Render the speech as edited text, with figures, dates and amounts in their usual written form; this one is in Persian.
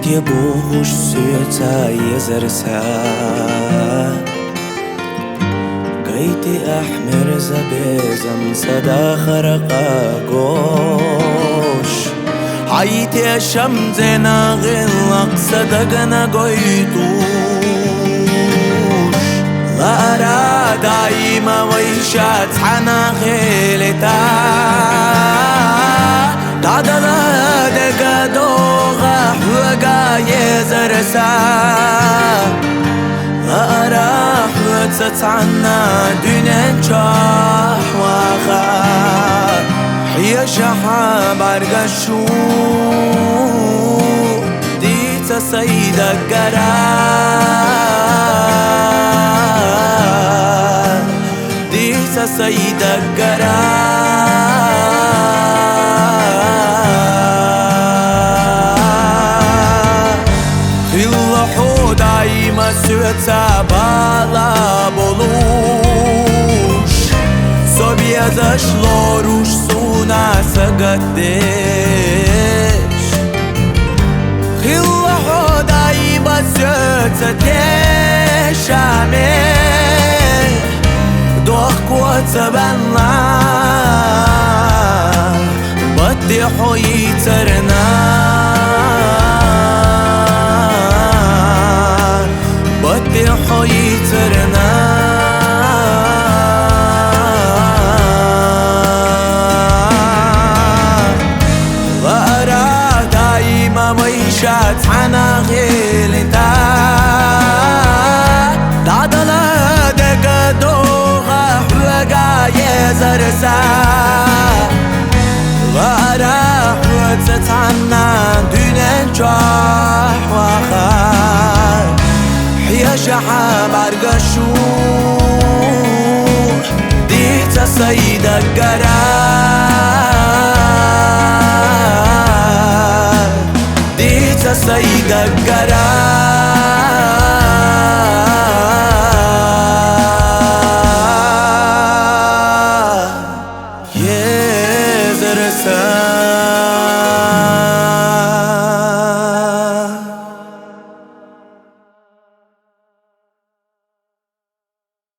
يبوغش سيوتا يزرسا قيتي أحمر زبيزم صدا خرقا قوش حيتي شمزنا غلق صدقنا قيتوش لا أرى دايما ويشات حنا غيلتا دادلا دقا دوغا حوغا يزرسا لا أرى حوغت عنا دونين جاح واخا حيا شحاب عرقشو ديتا سيدا قرار ديتا سيدا قرار دايما سوتا بالا بولوش Sobie zašlo rušsuna sagadeš Hilla hoda ima srca tešame Dok kota benlar Batti hoyi tarna Batti hoyi tarna ويشات حنا غيلتا دادلا دقا دوغا حوغا يزرسا وارا حوتت عنا دونين جاح واخار حيا شحاب عرقشو ديتا سيدا قرار سيدا قرار